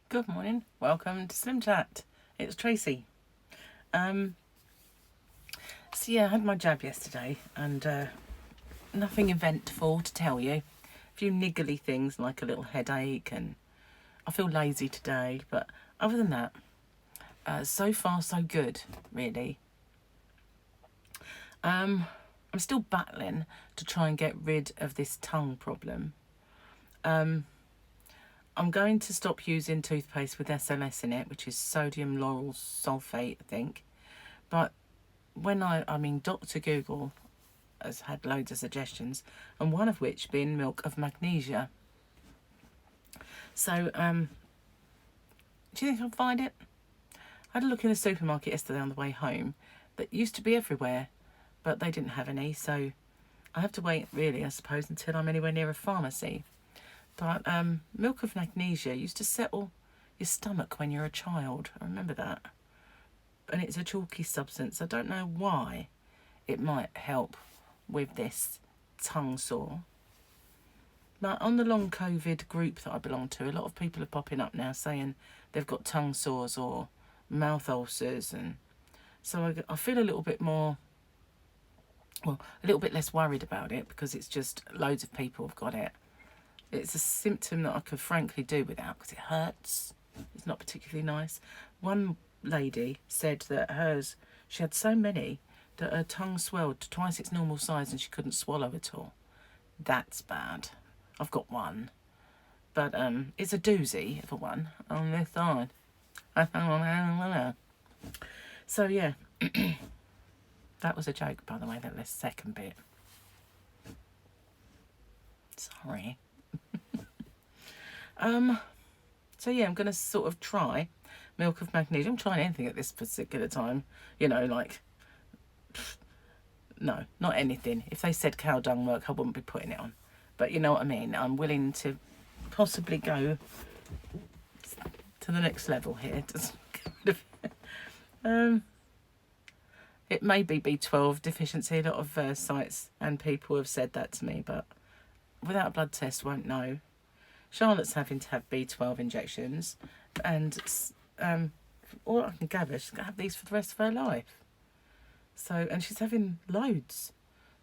Good morning. Welcome to SlimChat. It's Tracy. So yeah, I had my jab yesterday and nothing eventful to tell you. A few niggly things like a little headache and I feel lazy today, but other than that, so far so good, really. I'm still battling to try and get rid of this tongue problem. I'm going to stop using toothpaste with SLS in it, which is sodium lauryl sulfate, I think. But when I mean, Dr. Google has had loads of suggestions, and one of which being milk of magnesia. So, do you think I'll find it? I had a look in the supermarket yesterday on the way home that used to be everywhere, but they didn't have any, so I have to wait, really, I suppose, until I'm anywhere near a pharmacy. But milk of magnesia used to settle your stomach when you're a child. I remember that. And it's a chalky substance. I don't know why it might help with this tongue sore. But on the long COVID group that I belong to, a lot of people are popping up now saying they've got tongue sores or mouth ulcers. And so I feel a little bit more, well, a little bit less worried about it because it's just loads of people have got it. It's a symptom that I could frankly do without because it hurts. It's not particularly nice. One lady said that hers, she had so many that her tongue swelled to twice its normal size and she couldn't swallow at all. That's bad. I've got one. But it's a doozy for one on this side. So yeah, that was a joke, by the way, that second bit. Sorry. So yeah, I'm going to sort of try milk of magnesia. I'm trying anything at this particular time. You know, like, no, not anything. If they said cow dung work, I wouldn't be putting it on. But you know what I mean? I'm willing to possibly go to the next level here. It may be B12 deficiency. A lot of sites and people have said that to me, but without a blood test, won't know. Charlotte's having to have B12 injections, and all I can gather, she's going to have these for the rest of her life. So, and she's having loads.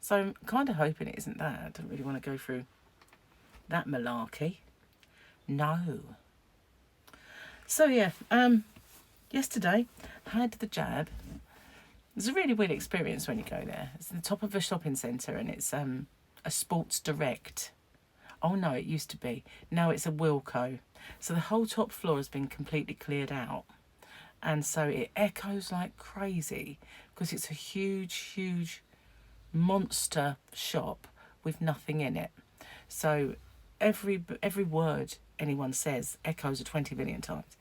So I'm kind of hoping it isn't that. I don't really want to go through that malarkey. No. So yeah, yesterday I had the jab. It's a really weird experience when you go there. It's at the top of a shopping centre and it's a Sports Direct. Oh no, it used to be. Now it's a Wilco. So the whole top floor has been completely cleared out. And so it echoes like crazy because it's a huge, huge monster shop with nothing in it. So every word anyone says echoes 20 million times.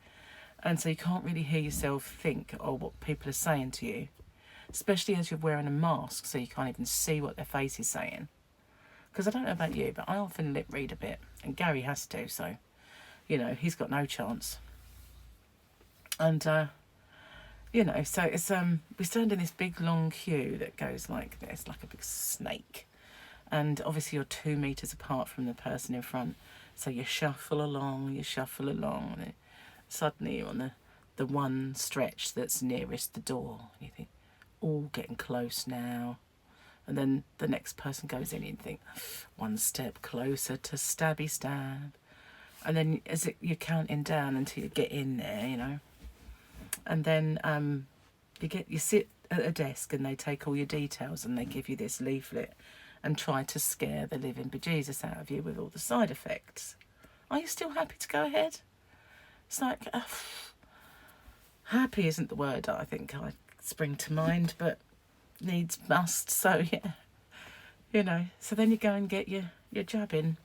And so you can't really hear yourself think or what people are saying to you, especially as you're wearing a mask, so you can't even see what their face is saying. Because I don't know about you, but I often lip read a bit, and Gary has to, so, you know, he's got no chance. And, you know, so it's, we stand in this big long queue that goes like this, like a big snake. And obviously you're 2 meters apart from the person in front. So you shuffle along, and suddenly you're on the one stretch that's nearest the door. And you think, oh, getting close now. And then the next person goes in and you think, one step closer to stabby stab. And then you're counting down until you get in there, you know. And then you sit at a desk and they take all your details and they give you this leaflet and try to scare the living bejesus out of you with all the side effects. Are you still happy to go ahead? It's like, happy isn't the word I think I spring to mind, but needs must, so yeah, you know. So then you go and get your jab in,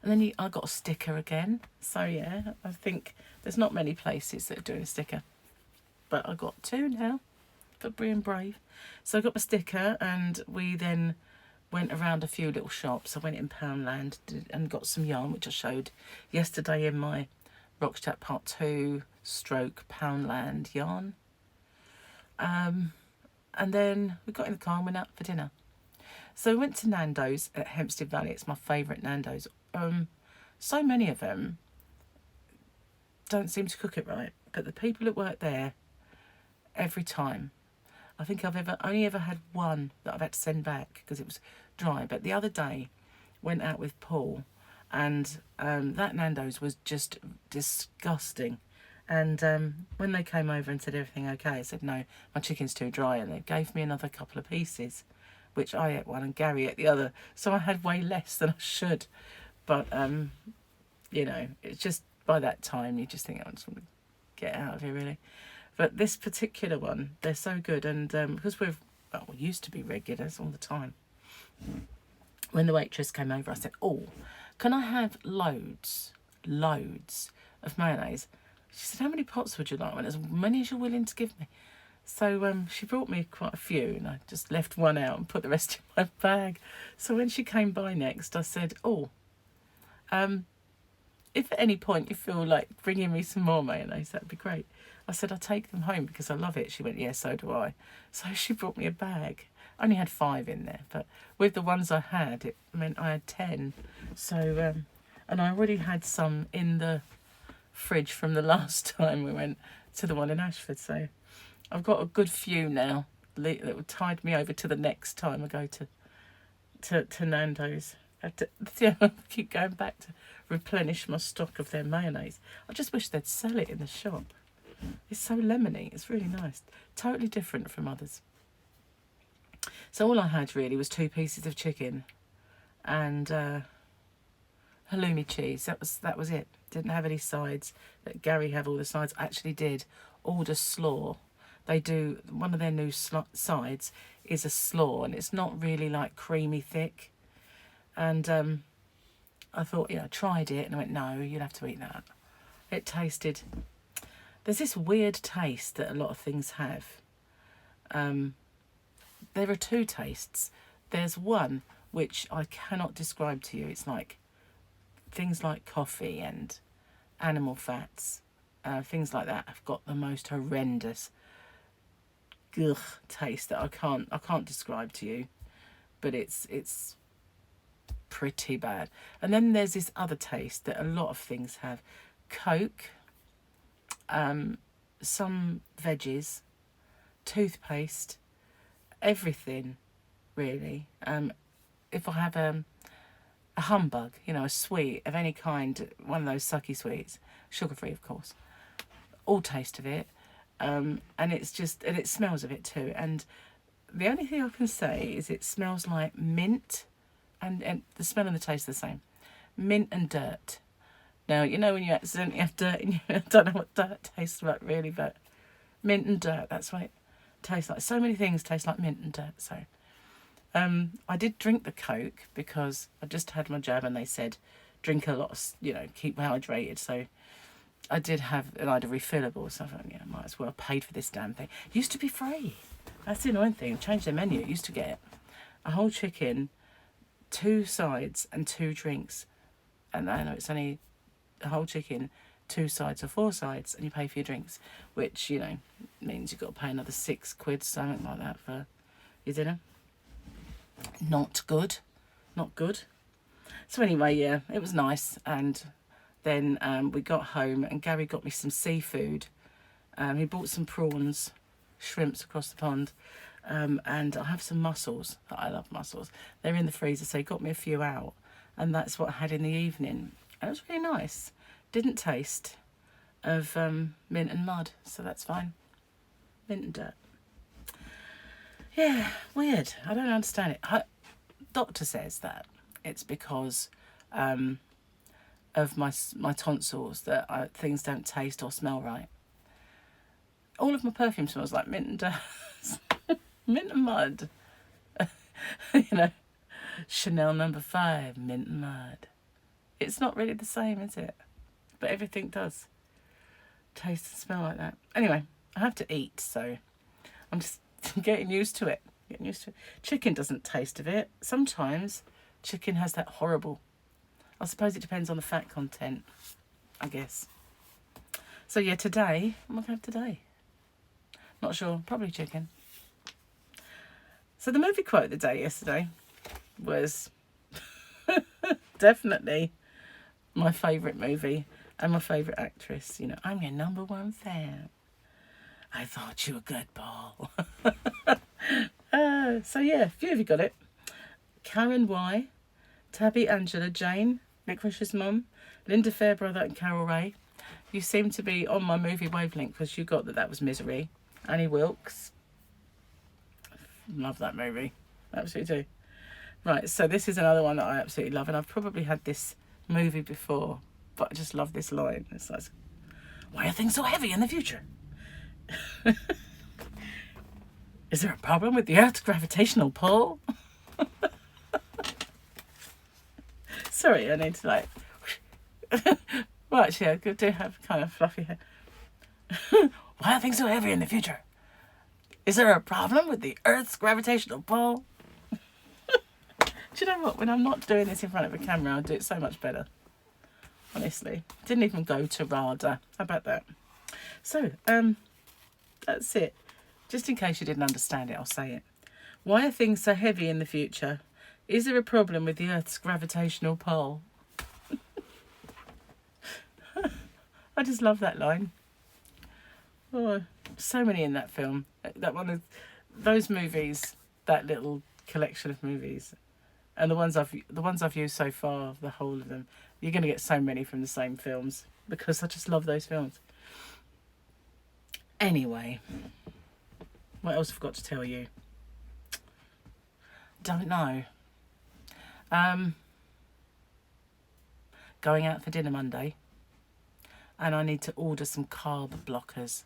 and then I got a sticker again. So yeah, I think there's not many places that are doing a sticker, but I got 2 now for being brave. So I got my sticker, and we then went around a few little shops. I went in Poundland and got some yarn, which I showed yesterday in my Rocks Chat Part 2 / Poundland yarn. And then we got in the car and went out for dinner. So we went to Nando's at Hempstead Valley. It's my favourite Nando's. So many of them don't seem to cook it right. But the people that work there, every time, I think I've only ever had one that I've had to send back because it was dry. But the other day, went out with Paul, and that Nando's was just disgusting. And when they came over and said everything okay, I said no, my chicken's too dry, and they gave me another couple of pieces, which I ate one and Gary ate the other. So I had way less than I should. But you know, it's just by that time you just think, I just want to get out of here really. But this particular one, they're so good, and because we used to be regulars all the time. When the waitress came over, I said, "Oh, can I have loads of mayonnaise?" She said, "How many pots would you like?" As many as you're willing to give me. So she brought me quite a few, and I just left one out and put the rest in my bag. So when she came by next, I said, "Oh, if at any point you feel like bringing me some more mayonnaise, that'd be great." I said, "I'll take them home because I love it." She went, "Yeah, so do I." So she brought me a bag. I only had 5 in there, but with the ones I had, it meant I had 10. So, and I already had some in the fridge from the last time we went to the one in Ashford. So I've got a good few now that will tide me over to the next time I go to Nando's. I have to keep going back to replenish my stock of their mayonnaise. I just wish they'd sell it in the shop. It's so lemony. It's really nice. Totally different from others. So all I had really was 2 pieces of chicken and halloumi cheese. That was it. Didn't have any sides. Let Gary have all the sides. I actually did order slaw. They do, one of their new sides is a slaw, and it's not really like creamy thick. And I thought, I tried it, and I went, no, you'll have to eat that. It tasted, there's this weird taste that a lot of things have. There are 2 tastes. There's one which I cannot describe to you. It's like things like coffee and animal fats, things like that have got the most horrendous taste that I can't describe to you. But it's pretty bad. And then there's this other taste that a lot of things have. Coke, some veggies, toothpaste, everything really. If I have a humbug, a sweet of any kind, one of those sucky sweets, sugar-free of course, all taste of it, and it smells of it too. And the only thing I can say is it smells like mint, and the smell and the taste are the same. Mint and dirt. Now, when you accidentally have dirt in you, I don't know what dirt tastes like really, but mint and dirt, that's what it tastes like. So many things taste like mint and dirt. So I did drink the Coke because I just had my jab and they said drink a lot, keep hydrated. So I did have, and I had a refillable, so I thought, I might as well paid for this damn thing. It used to be free. That's the annoying thing. Changed their menu. It used to get a whole chicken, 2 sides and 2 drinks. And I know it's only a whole chicken, 2 sides or 4 sides, and you pay for your drinks, which, means you've got to pay another £6, something like that, for your dinner. Not good. Not good. So anyway, yeah, it was nice. And then we got home and Gary got me some seafood. He bought some prawns, shrimps across the pond. And I have some mussels. I love mussels. They're in the freezer, so he got me a few out. And that's what I had in the evening. And it was really nice. Didn't taste of mint and mud, so that's fine. Mint and dirt. Yeah, weird. I don't understand it. Doctor says that it's because of my tonsils that things don't taste or smell right. All of my perfume smells like mint and dirt. Mint and mud. Chanel No. 5, mint and mud. It's not really the same, is it? But everything does taste and smell like that. Anyway, I have to eat, so I'm just getting used to it. Chicken doesn't taste of it. Sometimes chicken has that horrible. I suppose it depends on the fat content, I guess. So yeah, today, what am I going to have today? Not sure, probably chicken. So the movie quote of the day yesterday was definitely my favourite movie and my favourite actress. You know, I'm your #1 fan. I thought you were good, Paul. So yeah, a few of you got it. Karen Y, Tabby, Angela, Jane, Licorice's mum, Linda Fairbrother and Carol Ray. You seem to be on my movie wavelength because you got that was Misery. Annie Wilkes. Love that movie. Absolutely do. Right, so this is another one that I absolutely love, and I've probably had this movie before, but I just love this line. It's like, why are things so heavy in the future? Is there a problem with the Earth's gravitational pull? Sorry, I need to like... Well, actually, I do have kind of fluffy hair. Why are things so heavy in the future? Is there a problem with the Earth's gravitational pull? Do you know what? When I'm not doing this in front of a camera, I'll do it so much better. Honestly. Didn't even go to RADA. How about that? So, that's it. Just in case you didn't understand it, I'll say it. Why are things so heavy in the future? Is there a problem with the Earth's gravitational pull? I just love that line. Oh, so many in that film. That one of those movies, that little collection of movies. And the ones I've used so far, the whole of them, you're going to get so many from the same films because I just love those films. Anyway, what else have I got to tell you? Don't know. Going out for dinner Monday, and I need to order some carb blockers.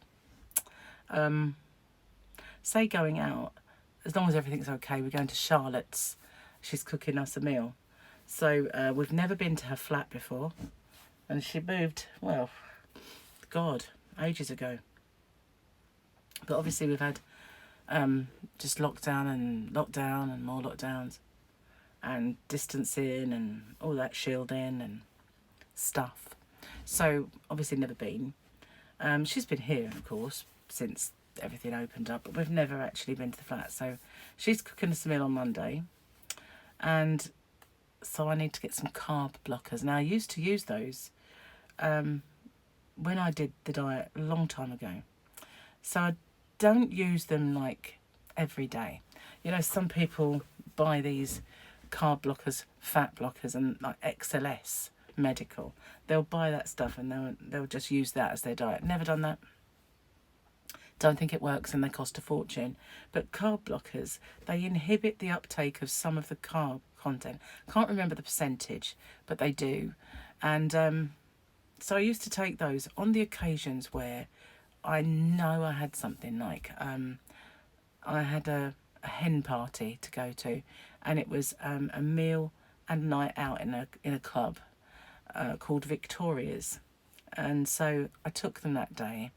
Say going out, as long as everything's okay, we're going to Charlotte's. She's cooking us a meal. So we've never been to her flat before. And she moved, well, God, ages ago. But obviously we've had just lockdown and more lockdowns. And distancing and all that shielding and stuff. So obviously never been. She's been here, of course, since everything opened up. But we've never actually been to the flat. So she's cooking us a meal on Monday. And so I need to get some carb blockers. Now, I used to use those when I did the diet a long time ago. So I don't use them like every day. You know, some people buy these carb blockers, fat blockers, and like XLS medical. They'll buy that stuff and they'll just use that as their diet. Never done that. Don't think it works, and they cost a fortune. But carb blockers, they inhibit the uptake of some of the carb content. Can't remember the percentage, but they do. And so I used to take those on the occasions where I know I had something like I had a hen party to go to, and it was a meal and night out in a club called Victoria's. And so I took them that day.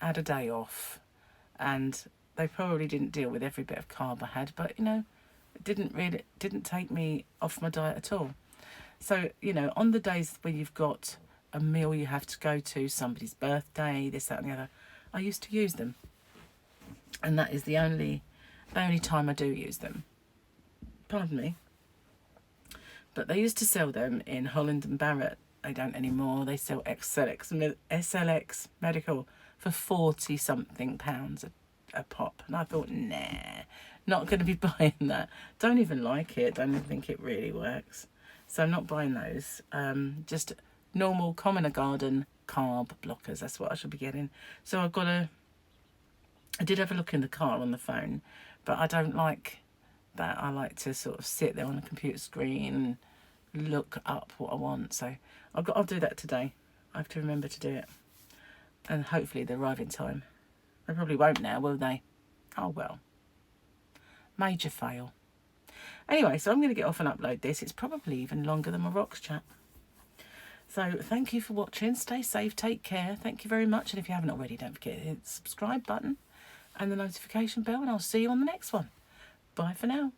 Had a day off, and they probably didn't deal with every bit of carb I had, but you know, it didn't take me off my diet at all. So, you know, on the days when you've got a meal you have to go to, somebody's birthday, this, that and the other, I used to use them, and that is the only time I do use them. Pardon me. But they used to sell them in Holland and Barrett. They don't anymore. They sell SLX Medical for £40-something a pop. And I thought, nah, not going to be buying that. Don't even like it. Don't even think it really works. So I'm not buying those. Just normal commoner garden carb blockers. That's what I should be getting. So I did have a look in the car on the phone, but I don't like that. I like to sort of sit there on the computer screen and look up what I want. So I'll do that today. I have to remember to do it. And hopefully they'll arrive in time. They probably won't now, will they? Oh well. Major fail. Anyway, so I'm going to get off and upload this. It's probably even longer than my rocks chat. So thank you for watching. Stay safe. Take care. Thank you very much. And if you haven't already, don't forget to hit the subscribe button and the notification bell. And I'll see you on the next one. Bye for now.